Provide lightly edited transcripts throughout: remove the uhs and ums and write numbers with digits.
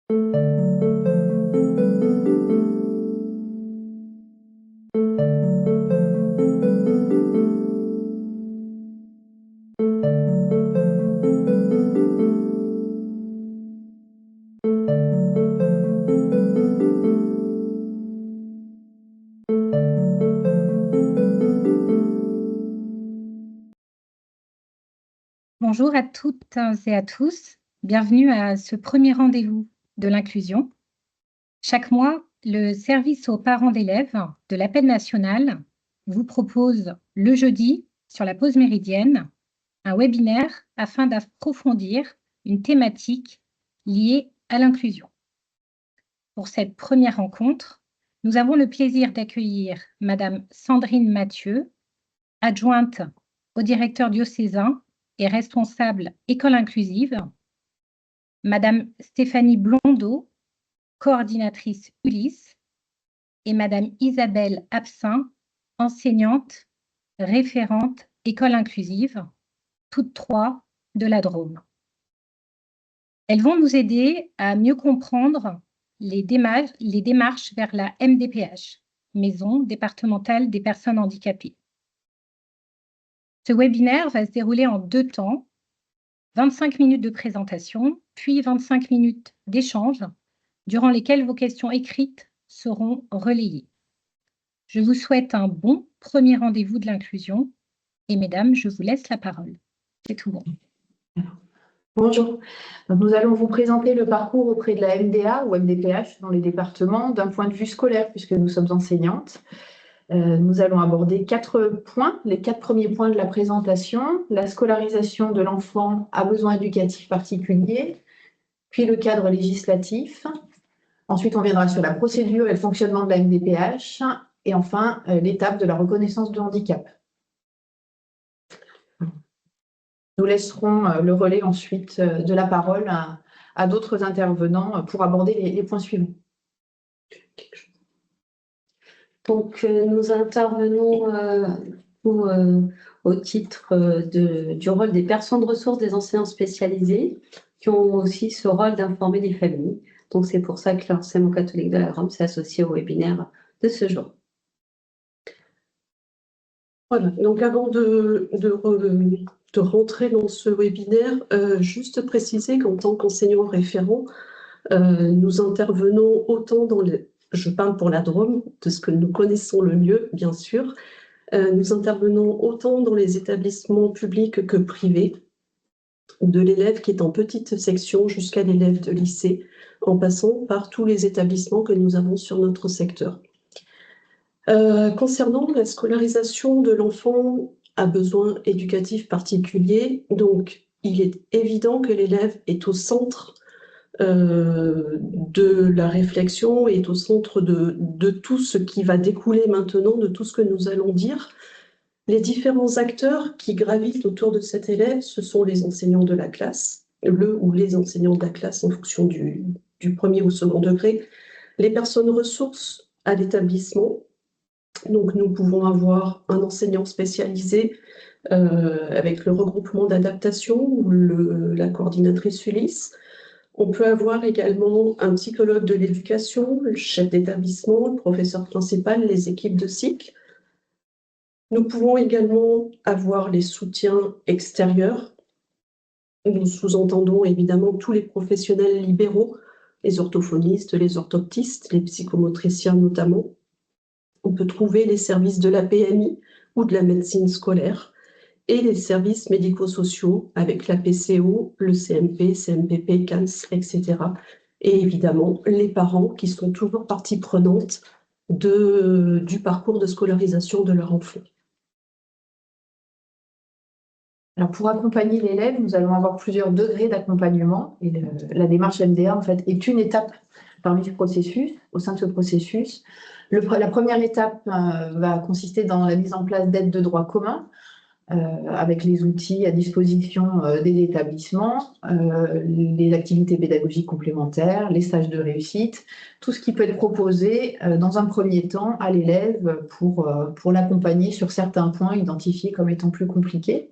Bonjour à toutes et à tous, bienvenue à ce premier rendez-vous de l'inclusion. Chaque mois, le service aux parents d'élèves de l'Appel national vous propose le jeudi, sur la pause méridienne, un webinaire afin d'approfondir une thématique liée à l'inclusion. Pour cette première rencontre, nous avons le plaisir d'accueillir Madame Sandrine Mathieu, adjointe au directeur diocésain et responsable école inclusive, Madame Stéphanie Blondeau, coordinatrice Ulysse, et Madame Isabelle Absin, enseignante, référente école inclusive, toutes trois de la Drôme. Elles vont nous aider à mieux comprendre les démarches vers la MDPH, Maison départementale des personnes handicapées. Ce webinaire va se dérouler en 2 temps, 25 minutes de présentation, puis 25 minutes d'échange, durant lesquelles vos questions écrites seront relayées. Je vous souhaite un bon premier rendez-vous de l'inclusion. Et mesdames, je vous laisse la parole. C'est tout bon. Bonjour. Nous allons vous présenter le parcours auprès de la MDA ou MDPH dans les départements d'un point de vue scolaire, puisque nous sommes enseignantes. Nous allons aborder 4 points, les 4 premiers points de la présentation: la scolarisation de l'enfant à besoins éducatifs particuliers, puis le cadre législatif. Ensuite, on viendra sur la procédure et le fonctionnement de la MDPH, et enfin, l'étape de la reconnaissance de handicap. Nous laisserons le relais ensuite de la parole à d'autres intervenants pour aborder les points suivants. Donc, nous intervenons au titre du rôle des personnes ressources des enseignants spécialisés qui ont aussi ce rôle d'informer les familles. Donc, c'est pour ça que l'enseignement catholique de la Drôme s'est associé au webinaire de ce jour. Voilà, donc avant de rentrer dans ce webinaire, juste préciser qu'en tant qu'enseignant référent, nous intervenons autant dans les... Je parle pour la Drôme, de ce que nous connaissons le mieux, bien sûr. Nous intervenons autant dans les établissements publics que privés, de l'élève qui est en petite section jusqu'à l'élève de lycée, en passant par tous les établissements que nous avons sur notre secteur. Concernant la scolarisation de l'enfant à besoins éducatifs particuliers, donc il est évident que l'élève est au centre de la réflexion, est au centre de tout ce qui va découler maintenant, de tout ce que nous allons dire. Les différents acteurs qui gravitent autour de cet élève, ce sont les enseignants de la classe, le ou les enseignants de la classe en fonction du premier ou second degré, les personnes ressources à l'établissement. Donc nous pouvons avoir un enseignant spécialisé avec le regroupement d'adaptation ou la coordinatrice Ulysse. On peut avoir également un psychologue de l'éducation, le chef d'établissement, le professeur principal, les équipes de cycle. Nous pouvons également avoir les soutiens extérieurs. Nous sous-entendons évidemment tous les professionnels libéraux, les orthophonistes, les orthoptistes, les psychomotriciens notamment. On peut trouver les services de la PMI ou de la médecine scolaire et les services médico-sociaux avec la PCO, le CMP, CMPP, CANS, etc. Et évidemment, les parents qui sont toujours partie prenante du parcours de scolarisation de leur enfant. Alors pour accompagner l'élève, nous allons avoir plusieurs degrés d'accompagnement. Et la démarche MDA, en fait, est une étape parmi ce processus, au sein de ce processus. La première étape va consister dans la mise en place d'aides de droit commun, avec les outils à disposition des établissements, les activités pédagogiques complémentaires, les stages de réussite, tout ce qui peut être proposé dans un premier temps à l'élève pour l'accompagner sur certains points identifiés comme étant plus compliqués.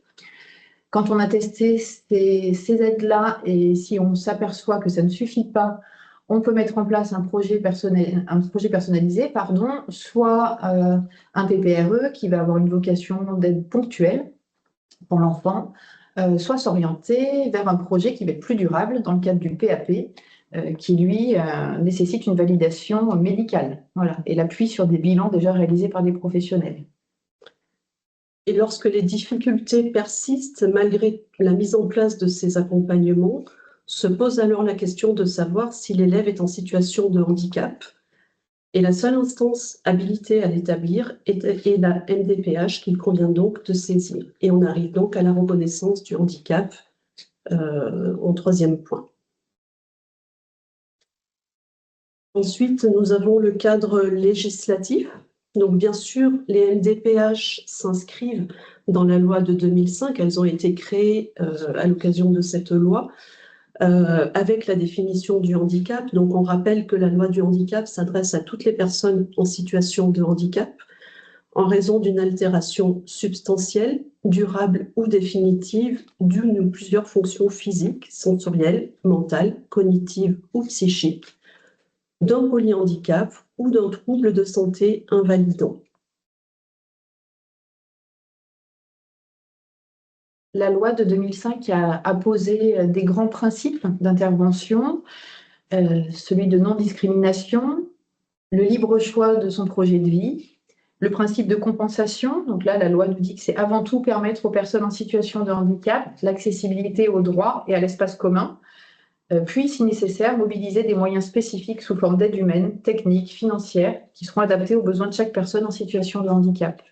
Quand on a testé ces aides-là et si on s'aperçoit que ça ne suffit pas, on peut mettre en place un projet personnalisé, soit un PPRE qui va avoir une vocation d'aide ponctuelle pour l'enfant, soit s'orienter vers un projet qui va être plus durable dans le cadre du PAP, qui lui nécessite une validation médicale, voilà, et l'appui sur des bilans déjà réalisés par des professionnels. Et lorsque les difficultés persistent, malgré la mise en place de ces accompagnements, se pose alors la question de savoir si l'élève est en situation de handicap. Et la seule instance habilitée à l'établir est la MDPH qu'il convient donc de saisir. Et on arrive donc à la reconnaissance du handicap en troisième point. Ensuite, nous avons le cadre législatif. Donc, bien sûr, les MDPH s'inscrivent dans la loi de 2005. Elles ont été créées à l'occasion de cette loi avec la définition du handicap. Donc, on rappelle que la loi du handicap s'adresse à toutes les personnes en situation de handicap en raison d'une altération substantielle, durable ou définitive d'une ou plusieurs fonctions physiques, sensorielles, mentales, cognitives ou psychiques, d'un polyhandicap ou d'un trouble de santé invalidant. La loi de 2005 a posé des grands principes d'intervention, celui de non-discrimination, le libre choix de son projet de vie, le principe de compensation. Donc là, la loi nous dit que c'est avant tout permettre aux personnes en situation de handicap l'accessibilité aux droits et à l'espace commun, puis, si nécessaire, mobiliser des moyens spécifiques sous forme d'aide humaine, technique, financière, qui seront adaptés aux besoins de chaque personne en situation de handicap.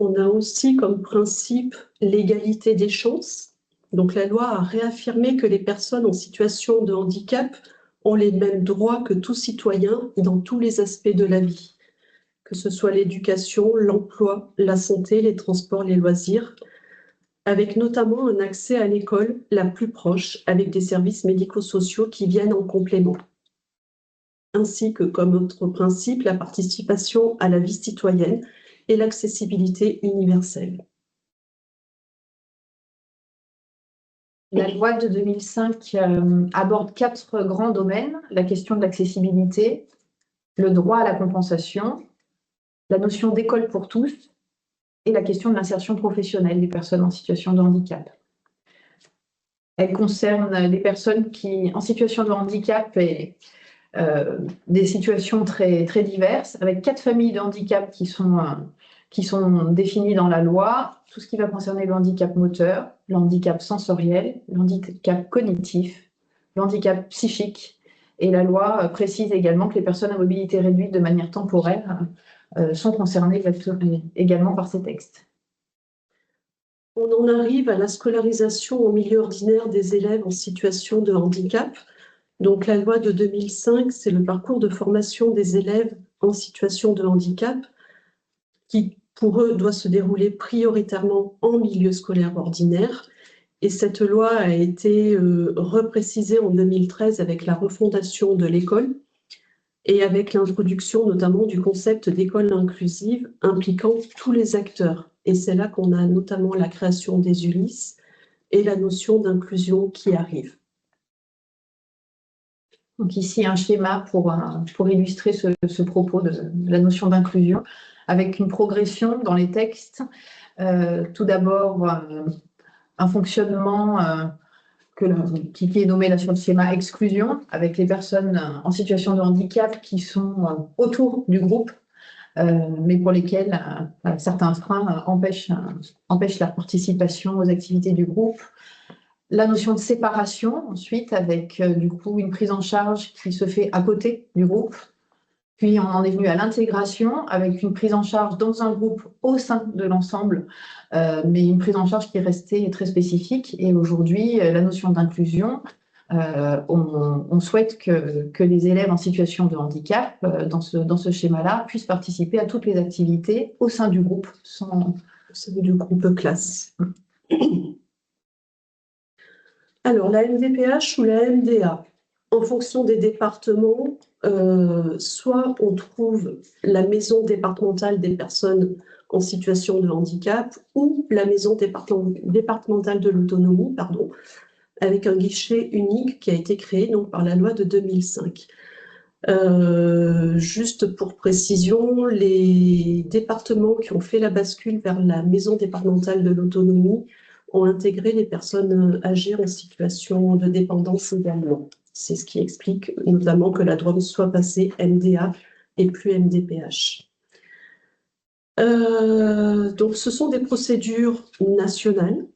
On a aussi comme principe l'égalité des chances. Donc la loi a réaffirmé que les personnes en situation de handicap ont les mêmes droits que tout citoyen dans tous les aspects de la vie, que ce soit l'éducation, l'emploi, la santé, les transports, les loisirs, avec notamment un accès à l'école la plus proche, avec des services médico-sociaux qui viennent en complément. Ainsi que comme autre principe, la participation à la vie citoyenne et l'accessibilité universelle. La loi de 2005 aborde 4 grands domaines: la question de l'accessibilité, le droit à la compensation, la notion d'école pour tous et la question de l'insertion professionnelle des personnes en situation de handicap. Elle concerne les personnes qui, en situation de handicap et des situations très, très diverses, avec 4 familles de handicap qui sont définies dans la loi. Tout ce qui va concerner le handicap moteur, le handicap sensoriel, le handicap cognitif, le handicap psychique. Et la loi précise également que les personnes à mobilité réduite de manière temporaire sont concernées également par ces textes. On en arrive à la scolarisation en milieu ordinaire des élèves en situation de handicap. Donc la loi de 2005, c'est le parcours de formation des élèves en situation de handicap qui, pour eux, doit se dérouler prioritairement en milieu scolaire ordinaire. Et cette loi a été reprécisée en 2013 avec la refondation de l'école et avec l'introduction notamment du concept d'école inclusive impliquant tous les acteurs. Et c'est là qu'on a notamment la création des ULIS et la notion d'inclusion qui arrive. Donc ici, un schéma pour illustrer ce propos de la notion d'inclusion, avec une progression dans les textes. Tout d'abord, un fonctionnement qui est nommé là sur le schéma exclusion, avec les personnes en situation de handicap qui sont autour du groupe, mais pour lesquelles certains freins empêchent leur participation aux activités du groupe. La notion de séparation, ensuite, avec du coup une prise en charge qui se fait à côté du groupe. Puis on en est venu à l'intégration, avec une prise en charge dans un groupe au sein de l'ensemble, mais une prise en charge qui est restée très spécifique. Et aujourd'hui, la notion d'inclusion, on souhaite que les élèves en situation de handicap, dans ce schéma-là, puissent participer à toutes les activités au sein du groupe, au sein du groupe classe. Alors, la MDPH ou la MDA, en fonction des départements, soit on trouve la maison départementale des personnes en situation de handicap ou la maison départementale de l'autonomie, avec un guichet unique qui a été créé donc, par la loi de 2005. Juste pour précision, les départements qui ont fait la bascule vers la maison départementale de l'autonomie ont intégré les personnes âgées en situation de dépendance également. C'est ce qui explique notamment que la Drôme soit passée MDA et plus MDPH. Donc ce sont des procédures nationales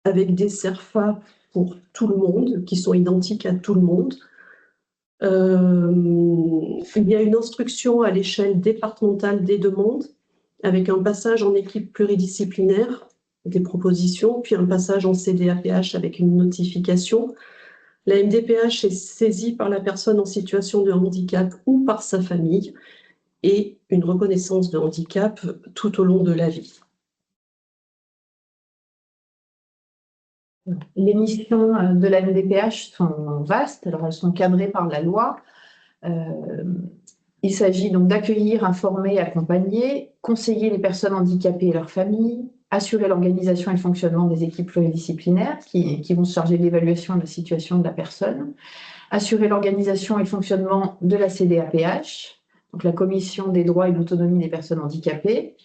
avec des CERFA pour tout le monde, qui sont identiques à tout le monde. Il y a une instruction à l'échelle départementale des demandes, avec un passage en équipe pluridisciplinaire, des propositions, puis un passage en CDAPH avec une notification. La MDPH est saisie par la personne en situation de handicap ou par sa famille, et une reconnaissance de handicap tout au long de la vie. Les missions de la MDPH sont vastes, alors elles sont cadrées par la loi. Il s'agit donc d'accueillir, informer, accompagner, conseiller les personnes handicapées et leurs familles, assurer l'organisation et le fonctionnement des équipes pluridisciplinaires qui vont se charger de l'évaluation de la situation de la personne, assurer l'organisation et le fonctionnement de la CDAPH, donc la Commission des droits et de l'autonomie des personnes handicapées.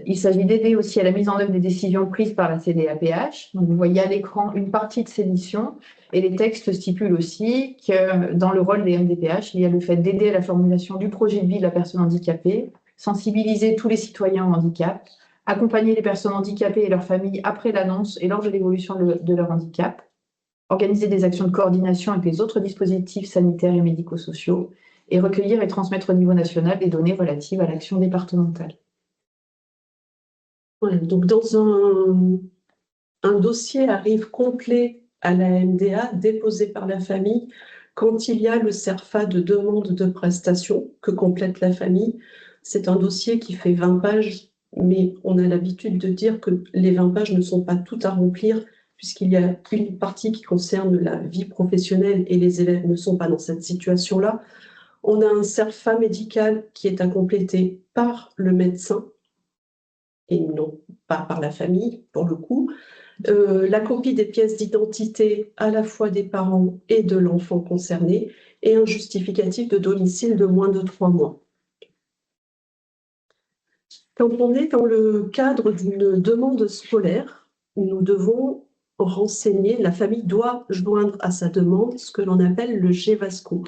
Il s'agit d'aider aussi à la mise en œuvre des décisions prises par la CDAPH. Donc, vous voyez à l'écran une partie de ces missions et les textes stipulent aussi que dans le rôle des MDPH, il y a le fait d'aider à la formulation du projet de vie de la personne handicapée, sensibiliser tous les citoyens au handicap, accompagner les personnes handicapées et leurs familles après l'annonce et lors de l'évolution de leur handicap, organiser des actions de coordination avec les autres dispositifs sanitaires et médico-sociaux et recueillir et transmettre au niveau national des données relatives à l'action départementale. Voilà, donc dans un dossier arrive complet à la MDA déposé par la famille quand il y a le CERFA de demande de prestation que complète la famille. C'est un dossier qui fait 20 pages, mais on a l'habitude de dire que les 20 pages ne sont pas toutes à remplir puisqu'il y a une partie qui concerne la vie professionnelle et les élèves ne sont pas dans cette situation-là. On a un CERFA médical qui est à compléter par le médecin et non pas par la famille, pour le coup. La copie des pièces d'identité à la fois des parents et de l'enfant concerné et un justificatif de domicile de moins de 3 mois. Quand on est dans le cadre d'une demande scolaire, nous devons renseigner, la famille doit joindre à sa demande ce que l'on appelle le GEVASCO,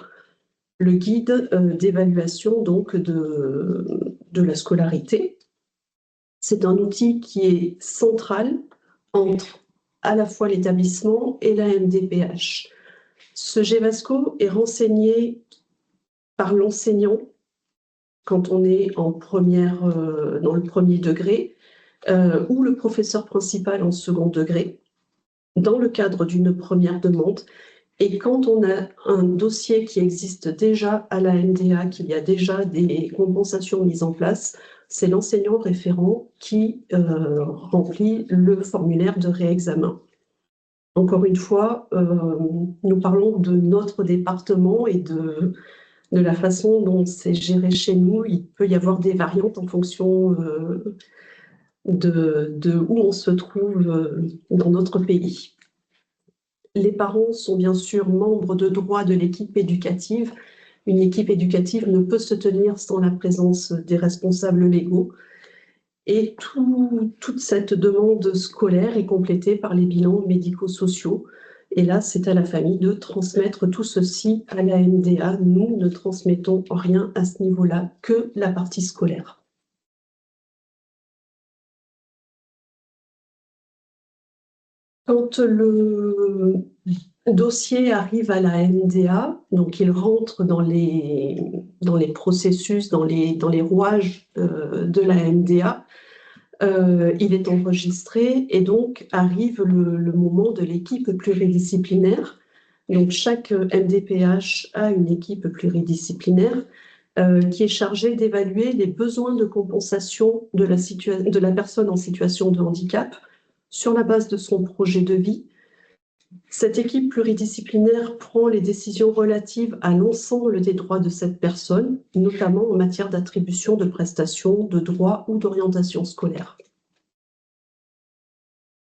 le guide d'évaluation donc de la scolarité. C'est un outil qui est central entre à la fois l'établissement et la MDPH. Ce GEVASCO est renseigné par l'enseignant quand on est dans le premier degré ou le professeur principal en second degré dans le cadre d'une première demande. Et quand on a un dossier qui existe déjà à la MDA, qu'il y a déjà des compensations mises en place, c'est l'enseignant référent qui remplit le formulaire de réexamen. Encore une fois, nous parlons de notre département et de la façon dont c'est géré chez nous. Il peut y avoir des variantes en fonction de où on se trouve dans notre pays. Les parents sont bien sûr membres de droit de l'équipe éducative. Une équipe éducative ne peut se tenir sans la présence des responsables légaux. Et toute cette demande scolaire est complétée par les bilans médico-sociaux. Et là, c'est à la famille de transmettre tout ceci à la MDA. Nous ne transmettons rien à ce niveau-là, que la partie scolaire. Quand le dossier arrive à la MDA, donc il rentre dans les processus, dans les rouages de la MDA, il est enregistré et donc arrive le moment de l'équipe pluridisciplinaire. Donc chaque MDPH a une équipe pluridisciplinaire qui est chargée d'évaluer les besoins de compensation de la personne en situation de handicap sur la base de son projet de vie. Cette équipe pluridisciplinaire prend les décisions relatives à l'ensemble des droits de cette personne, notamment en matière d'attribution de prestations, de droits ou d'orientation scolaire.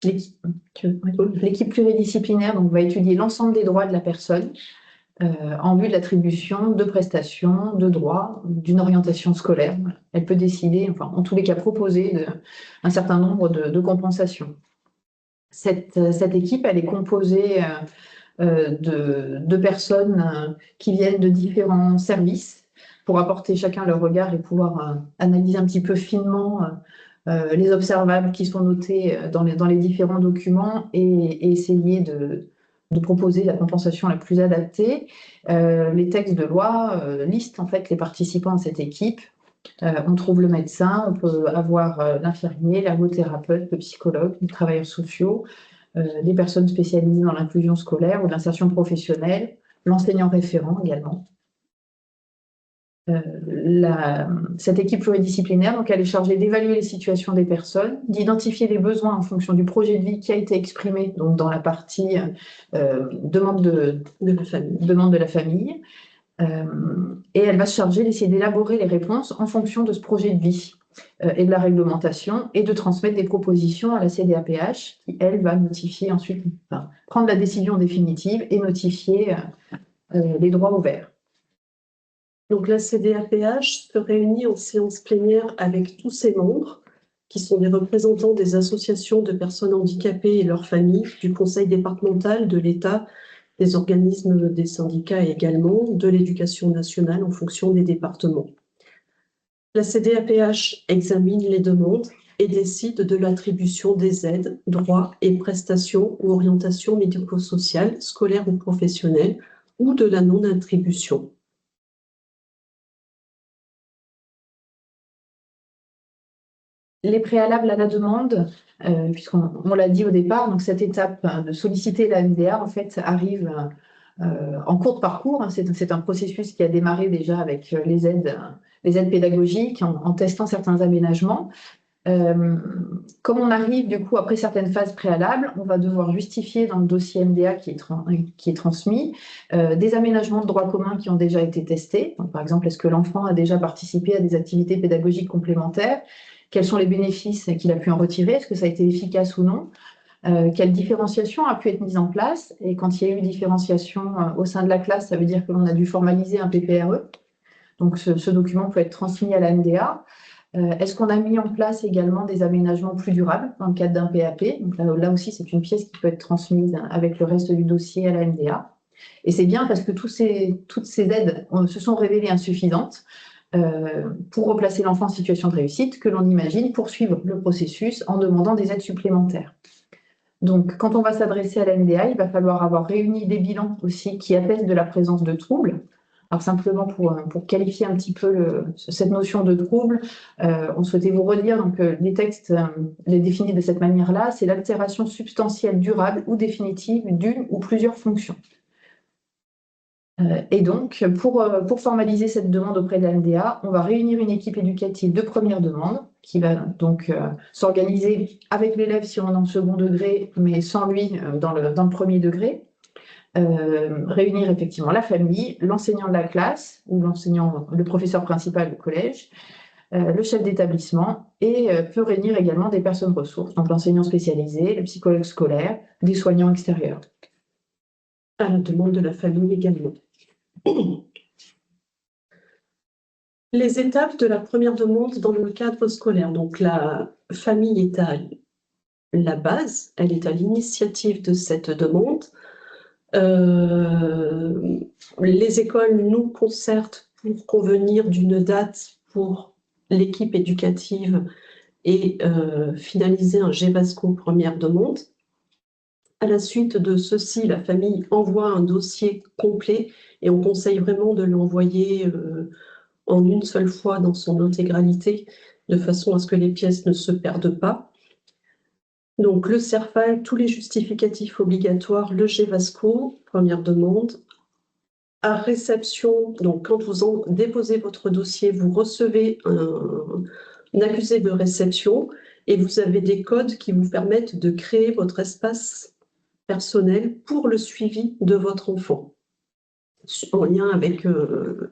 L'équipe pluridisciplinaire donc, va étudier l'ensemble des droits de la personne en vue de l'attribution de prestations, de droits, d'une orientation scolaire. Elle peut décider, enfin, en tous les cas, proposer un certain nombre de compensations. Cette équipe, elle est composée de personnes qui viennent de différents services pour apporter chacun leur regard et pouvoir analyser un petit peu finement les observables qui sont notés dans les différents documents et essayer de proposer la compensation la plus adaptée. Les textes de loi listent en fait les participants à cette équipe. On trouve le médecin, on peut avoir l'infirmier, l'ergothérapeute, le psychologue, les travailleurs sociaux, des personnes spécialisées dans l'inclusion scolaire ou l'insertion professionnelle, l'enseignant référent également. Cette équipe pluridisciplinaire, donc, elle est chargée d'évaluer les situations des personnes, d'identifier les besoins en fonction du projet de vie qui a été exprimé donc dans la partie demande de la famille. Et elle va se charger d'essayer d'élaborer les réponses en fonction de ce projet de vie et de la réglementation et de transmettre des propositions à la CDAPH qui, elle, va notifier ensuite, prendre la décision définitive et notifier les droits ouverts. Donc la CDAPH se réunit en séance plénière avec tous ses membres, qui sont des représentants des associations de personnes handicapées et leurs familles, du conseil départemental, de l'État, des organismes des syndicats et également de l'éducation nationale en fonction des départements. La CDAPH examine les demandes et décide de l'attribution des aides, droits et prestations ou orientations médico-sociales, scolaires ou professionnelles, ou de la non-attribution. Les préalables à la demande, puisqu'on l'a dit au départ, donc cette étape de solliciter la MDA en fait arrive en cours de parcours. C'est un processus qui a démarré déjà avec les aides pédagogiques en testant certains aménagements. Comme on arrive du coup après certaines phases préalables, on va devoir justifier dans le dossier MDA qui est transmis des aménagements de droit commun qui ont déjà été testés. Donc, par exemple, est-ce que l'enfant a déjà participé à des activités pédagogiques complémentaires? Quels sont les bénéfices qu'il a pu en retirer? Est-ce que ça a été efficace ou non? Quelle différenciation a pu être mise en place? Et quand il y a eu différenciation au sein de la classe, ça veut dire que l'on a dû formaliser un PPRE. Donc, ce document peut être transmis à la MDA. Est-ce qu'on a mis en place également des aménagements plus durables dans le cadre d'un PAP? Donc là aussi, c'est une pièce qui peut être transmise avec le reste du dossier à la MDA. Et c'est bien parce que toutes ces aides se sont révélées insuffisantes pour replacer l'enfant en situation de réussite que l'on imagine poursuivre le processus en demandant des aides supplémentaires. Donc, quand on va s'adresser à la MDA, il va falloir avoir réuni des bilans aussi qui attestent de la présence de troubles. Alors, simplement pour qualifier un petit peu cette notion de trouble, on souhaitait vous relire donc, les textes les définis de cette manière-là. C'est l'altération substantielle, durable ou définitive d'une ou plusieurs fonctions. Et donc, pour formaliser cette demande auprès de la MDA, on va réunir une équipe éducative de première demande qui va donc s'organiser avec l'élève si on est en second degré, mais sans lui dans le premier degré. Réunir effectivement la famille, l'enseignant de la classe ou le professeur principal du collège, le chef d'établissement et peut réunir également des personnes ressources, donc l'enseignant spécialisé, le psychologue scolaire, des soignants extérieurs. À la demande de la famille également. Les étapes de la première demande dans le cadre scolaire. Donc la famille est à la base, elle est à l'initiative de cette demande. Les écoles nous concertent pour convenir d'une date pour l'équipe éducative et finaliser un GEVASCO première demande. À la suite de ceci, la famille envoie un dossier complet et on conseille vraiment de l'envoyer en une seule fois dans son intégralité, de façon à ce que les pièces ne se perdent pas. Donc le CERFAL, tous les justificatifs obligatoires, le GEVASCO, première demande. À réception, donc quand vous déposez votre dossier, vous recevez un accusé de réception et vous avez des codes qui vous permettent de créer votre espace personnel pour le suivi de votre enfant, en lien avec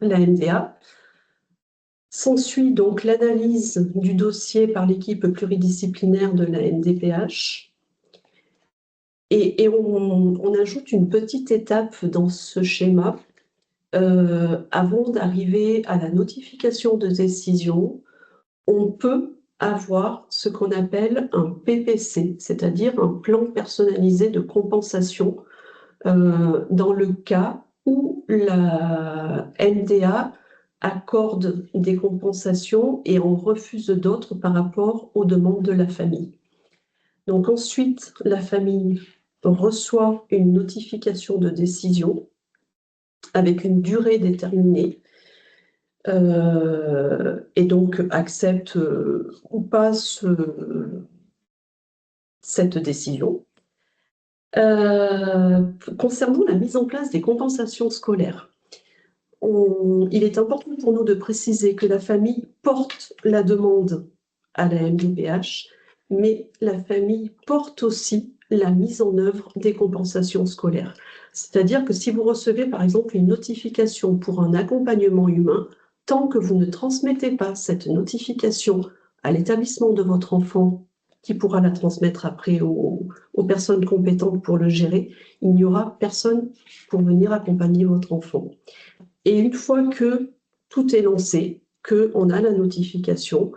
la MDA. S'ensuit donc l'analyse du dossier par l'équipe pluridisciplinaire de la MDPH. Et on ajoute une petite étape dans ce schéma avant d'arriver à la notification de décision. On peut avoir ce qu'on appelle un PPC, c'est-à-dire un plan personnalisé de compensation dans le cas où la MDA accorde des compensations et en refuse d'autres par rapport aux demandes de la famille. Donc ensuite, la famille reçoit une notification de décision avec une durée déterminée et donc accepte ou pas cette décision. Concernant la mise en place des compensations scolaires, il est important pour nous de préciser que la famille porte la demande à la MDPH, mais la famille porte aussi la mise en œuvre des compensations scolaires. C'est-à-dire que si vous recevez par exemple une notification pour un accompagnement humain, tant que vous ne transmettez pas cette notification à l'établissement de votre enfant, qui pourra la transmettre après aux personnes compétentes pour le gérer, il n'y aura personne pour venir accompagner votre enfant. Et une fois que tout est lancé, qu'on a la notification,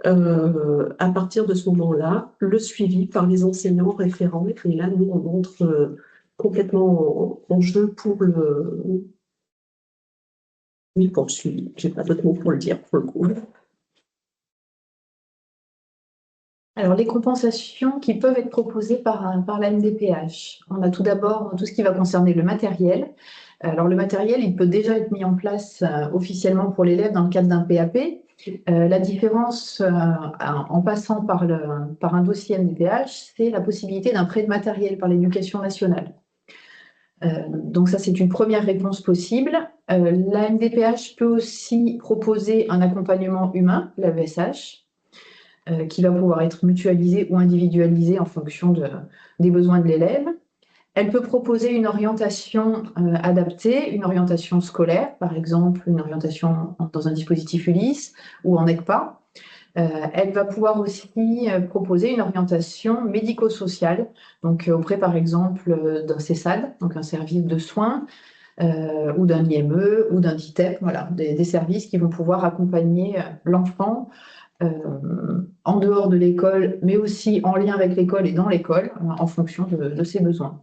à partir de ce moment-là, le suivi par les enseignants référents, et là, nous, on entre complètement en jeu pour le... Oui, pour le suivi. Je n'ai pas d'autre mot pour le dire, pour le coup. Alors, les compensations qui peuvent être proposées par la MDPH. On a tout d'abord tout ce qui va concerner le matériel. Alors, le matériel, il peut déjà être mis en place officiellement pour l'élève dans le cadre d'un PAP. La différence en passant par un dossier MDPH, c'est la possibilité d'un prêt de matériel par l'Éducation nationale. Donc ça, c'est une première réponse possible. La MDPH peut aussi proposer un accompagnement humain, l'AESH, qui va pouvoir être mutualisé ou individualisé en fonction des besoins de l'élève. Elle peut proposer une orientation adaptée, une orientation scolaire, par exemple une orientation dans un dispositif Ulysse ou en ECPA. Elle va pouvoir aussi proposer une orientation médico-sociale, donc auprès par exemple d'un CESAD, donc un service de soins, ou d'un IME ou d'un DITEP, voilà, des services qui vont pouvoir accompagner l'enfant en dehors de l'école, mais aussi en lien avec l'école et dans l'école, en fonction de ses besoins.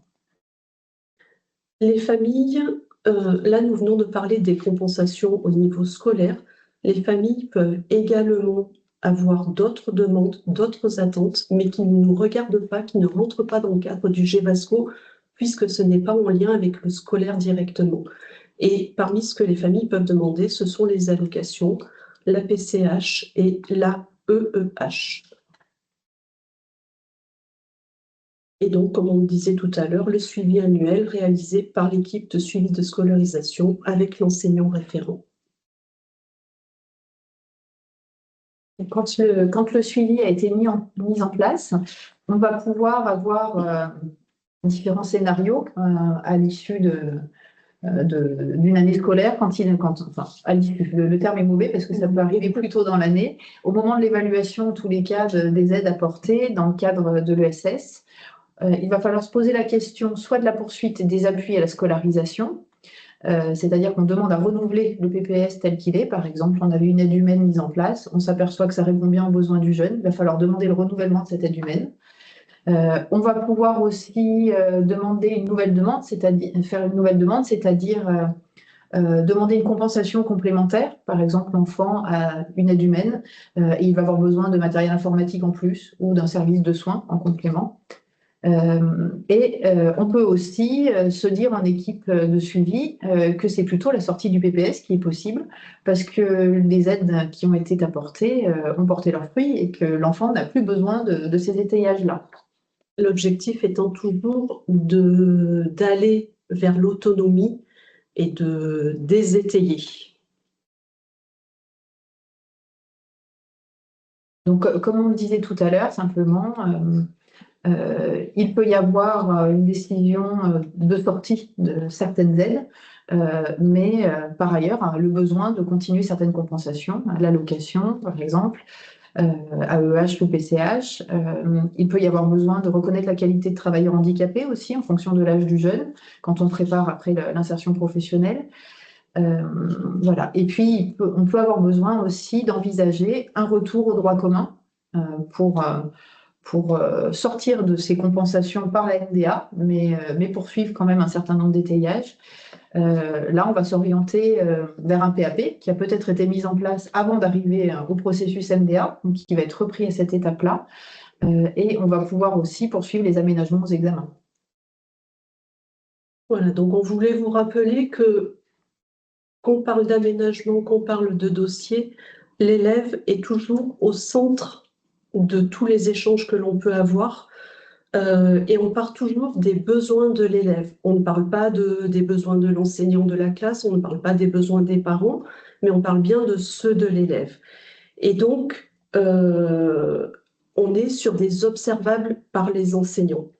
Les familles, là nous venons de parler des compensations au niveau scolaire. Les familles peuvent également avoir d'autres demandes, d'autres attentes, mais qui ne nous regardent pas, qui ne rentrent pas dans le cadre du GEVASCO, puisque ce n'est pas en lien avec le scolaire directement. Et parmi ce que les familles peuvent demander, ce sont les allocations, la PCH et la EEH. Et donc, comme on le disait tout à l'heure, le suivi annuel réalisé par l'équipe de suivi de scolarisation avec l'enseignant référent. Quand le suivi a été mis en place, on va pouvoir avoir différents scénarios à l'issue d'une année scolaire, à l'issue, le terme est mauvais parce que ça peut arriver plus tôt dans l'année, au moment de l'évaluation, en tous les cas, des aides apportées dans le cadre de l'ESS. Il va falloir se poser la question soit de la poursuite des appuis à la scolarisation, c'est-à-dire qu'on demande à renouveler le PPS tel qu'il est. Par exemple, on avait une aide humaine mise en place, on s'aperçoit que ça répond bien aux besoins du jeune, il va falloir demander le renouvellement de cette aide humaine. On va pouvoir aussi demander une nouvelle demande, faire une nouvelle demande, c'est-à-dire demander une compensation complémentaire. Par exemple, l'enfant a une aide humaine et il va avoir besoin de matériel informatique en plus ou d'un service de soins en complément. On peut aussi se dire en équipe de suivi que c'est plutôt la sortie du PPS qui est possible parce que les aides qui ont été apportées ont porté leurs fruits et que l'enfant n'a plus besoin de ces étayages-là. L'objectif étant toujours d'aller vers l'autonomie et de désétayer. Donc, comme on le disait tout à l'heure, simplement, il peut y avoir une décision de sortie de certaines aides, mais par ailleurs, le besoin de continuer certaines compensations, l'allocation par exemple, AEH ou PCH. Il peut y avoir besoin de reconnaître la qualité de travailleur handicapé aussi en fonction de l'âge du jeune, quand on prépare après l'insertion professionnelle. Voilà. Et puis, on peut avoir besoin aussi d'envisager un retour au droit commun pour sortir de ces compensations par la MDA, mais poursuivre quand même un certain nombre d'étayages. Là, on va s'orienter vers un PAP qui a peut-être été mis en place avant d'arriver au processus MDA, donc qui va être repris à cette étape-là. Et on va pouvoir aussi poursuivre les aménagements aux examens. Voilà, donc on voulait vous rappeler que qu'on parle d'aménagement, qu'on parle de dossier, l'élève est toujours au centre de tous les échanges que l'on peut avoir. Et on part toujours des besoins de l'élève. On ne parle pas des besoins de l'enseignant de la classe, on ne parle pas des besoins des parents, mais on parle bien de ceux de l'élève. Et donc, on est sur des observables par les enseignants.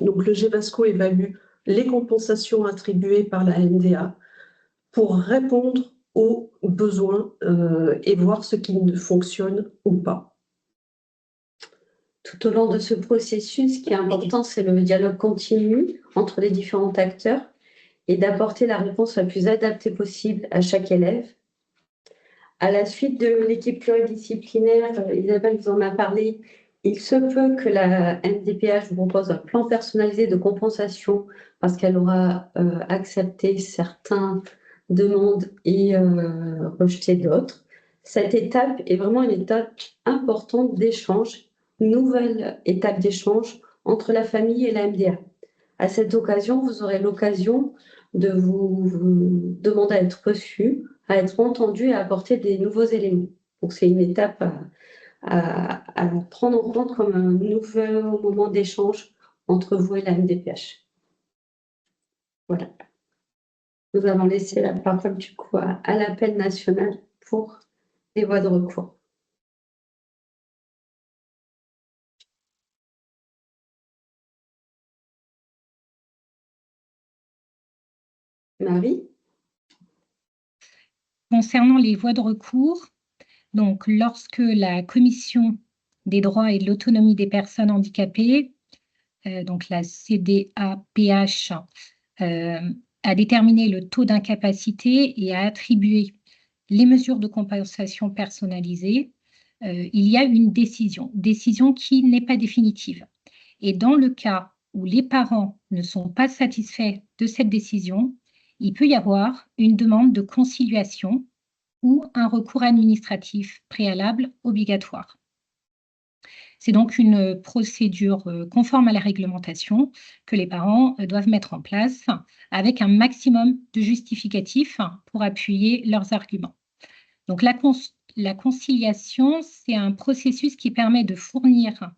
Donc, le GEVASCO évalue les compensations attribuées par la MDA pour répondre aux besoins et voir ce qui ne fonctionne ou pas. Tout au long de ce processus, ce qui est important, c'est le dialogue continu entre les différents acteurs et d'apporter la réponse la plus adaptée possible à chaque élève. À la suite de l'équipe pluridisciplinaire, Isabelle vous en a parlé, il se peut que la MDPH vous propose un plan personnalisé de compensation parce qu'elle aura accepté certaines demandes et rejeté d'autres. Cette étape est vraiment une étape importante d'échange, nouvelle étape d'échange entre la famille et la MDA. À cette occasion, vous aurez l'occasion de vous demander à être reçu, à être entendu et à apporter des nouveaux éléments. Donc, c'est une étape à prendre en compte comme un nouveau moment d'échange entre vous et la MDPH. Voilà. Nous allons laisser la parole du coup à l'appel national pour les voies de recours. Marie? Concernant les voies de recours, donc lorsque la Commission des droits et de l'autonomie des personnes handicapées, donc la CDAPH, a déterminé le taux d'incapacité et a attribué les mesures de compensation personnalisées, il y a une décision qui n'est pas définitive. Et dans le cas où les parents ne sont pas satisfaits de cette décision, il peut y avoir une demande de conciliation ou un recours administratif préalable obligatoire. C'est donc une procédure conforme à la réglementation que les parents doivent mettre en place avec un maximum de justificatifs pour appuyer leurs arguments. Donc la conciliation, c'est un processus qui permet de fournir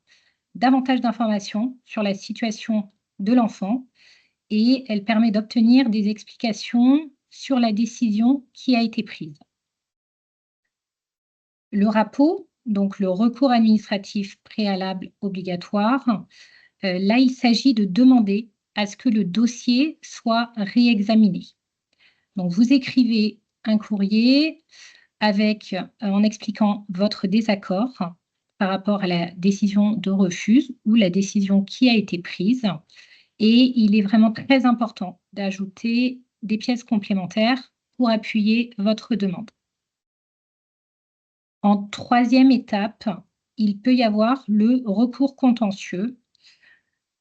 davantage d'informations sur la situation de l'enfant et elle permet d'obtenir des explications sur la décision qui a été prise. Le RAPO, donc le recours administratif préalable obligatoire, là, il s'agit de demander à ce que le dossier soit réexaminé. Donc, vous écrivez un courrier en expliquant votre désaccord par rapport à la décision de refus ou la décision qui a été prise. Et il est vraiment très important d'ajouter des pièces complémentaires pour appuyer votre demande. En troisième étape, il peut y avoir le recours contentieux.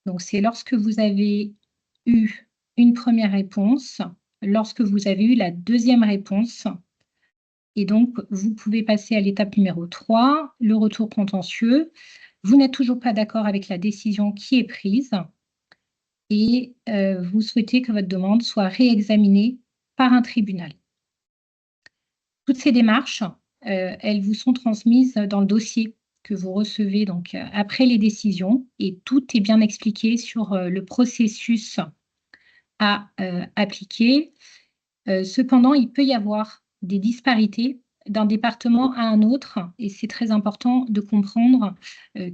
Donc, c'est lorsque vous avez eu une première réponse, lorsque vous avez eu la deuxième réponse. Et donc, vous pouvez passer à l'étape numéro 3, le retour contentieux. Vous n'êtes toujours pas d'accord avec la décision qui est prise et vous souhaitez que votre demande soit réexaminée par un tribunal. Toutes ces démarches, elles vous sont transmises dans le dossier que vous recevez donc après les décisions et tout est bien expliqué sur le processus à appliquer. Cependant, il peut y avoir des disparités d'un département à un autre et c'est très important de comprendre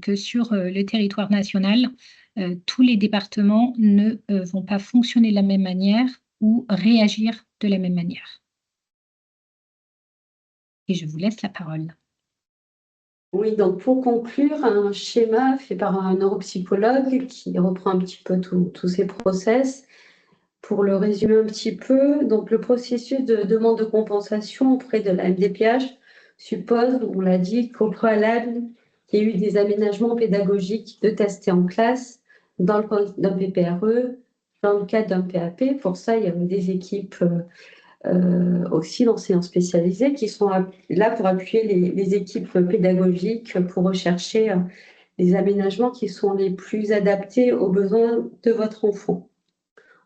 que sur le territoire national, tous les départements ne vont pas fonctionner de la même manière ou réagir de la même manière. Et je vous laisse la parole. Oui, donc pour conclure, un schéma fait par un neuropsychologue qui reprend un petit peu tous ces process. Pour le résumer un petit peu, donc le processus de demande de compensation auprès de la MDPH suppose, on l'a dit, qu'au préalable, il y ait eu des aménagements pédagogiques de tester en classe dans le cadre d'un PPRE, dans le cadre d'un PAP. Pour ça, il y a des équipes aussi d'enseignants spécialisés qui sont là pour appuyer les équipes pédagogiques pour rechercher les aménagements qui sont les plus adaptés aux besoins de votre enfant.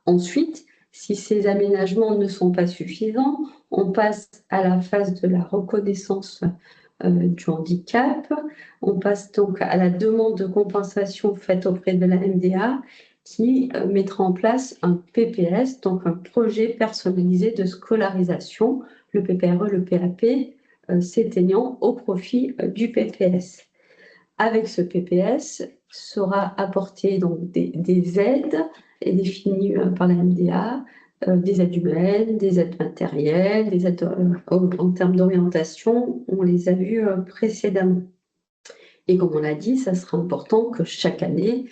Ensuite, si ces aménagements ne sont pas suffisants, on passe à la phase de la reconnaissance du handicap. On passe donc à la demande de compensation faite auprès de la MDA qui mettra en place un PPS, donc un projet personnalisé de scolarisation, le PPRE, le PAP, s'éteignant au profit du PPS. Avec ce PPS, sera apporté donc des aides définies par la MDA, des aides humaines, des aides matérielles, des aides en termes d'orientation, on les a vues précédemment. Et comme on l'a dit, ça sera important que chaque année,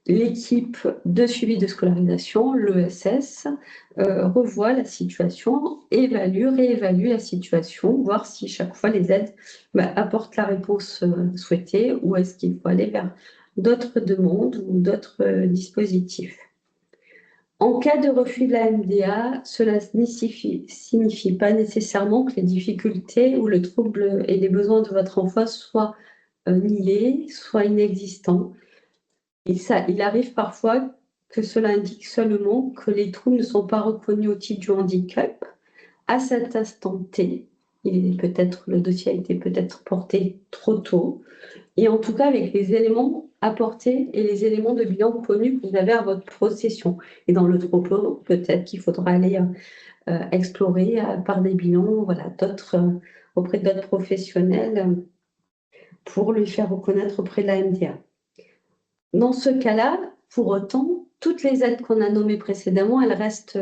l'équipe de suivi de scolarisation, l'ESS, revoit la situation, réévalue la situation, voir si chaque fois les aides apportent la réponse souhaitée ou est-ce qu'il faut aller vers d'autres demandes ou d'autres dispositifs. En cas de refus de la MDA, cela ne signifie pas nécessairement que les difficultés ou le trouble et les besoins de votre enfant soient niés, soient inexistants. Et ça, il arrive parfois que cela indique seulement que les troubles ne sont pas reconnus au titre du handicap. À cet instant T, le dossier a été peut-être porté trop tôt. Et en tout cas, avec les éléments apportés et les éléments de bilan connus que vous avez à votre possession. Et dans le trop peut-être qu'il faudra aller explorer par des bilans, auprès d'autres professionnels pour le faire reconnaître auprès de la MDA. Dans ce cas-là, pour autant, toutes les aides qu'on a nommées précédemment, elles restent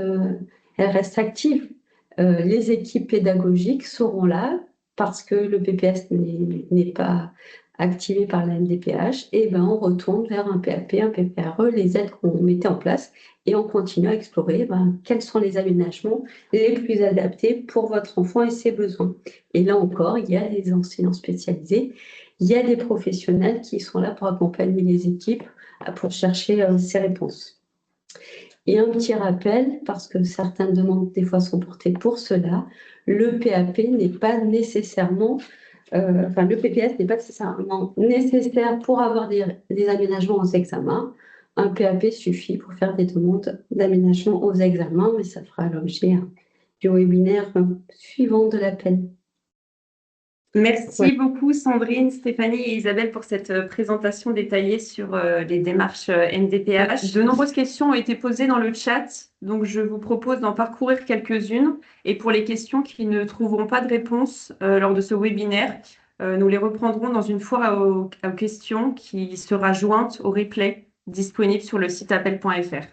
actives. Les équipes pédagogiques seront là parce que le PPS n'est pas activé par la MDPH. Et on retourne vers un PAP, un PPRE, les aides qu'on mettait en place et on continue à explorer quels sont les aménagements les plus adaptés pour votre enfant et ses besoins. Et là encore, il y a des enseignants spécialisés. Il y a des professionnels qui sont là pour accompagner les équipes pour chercher ces réponses. Et un petit rappel, parce que certaines demandes des fois sont portées pour cela, le PAP n'est pas nécessairement, le PPS n'est pas nécessairement nécessaire pour avoir des aménagements aux examens. Un PAP suffit pour faire des demandes d'aménagement aux examens, mais ça fera l'objet du webinaire suivant de l'appel. Merci beaucoup Sandrine, Stéphanie et Isabelle pour cette présentation détaillée sur les démarches MDPH. De nombreuses questions ont été posées dans le chat, donc je vous propose d'en parcourir quelques-unes. Et pour les questions qui ne trouveront pas de réponse lors de ce webinaire, nous les reprendrons dans une foire aux questions qui sera jointe au replay disponible sur le site appel.fr.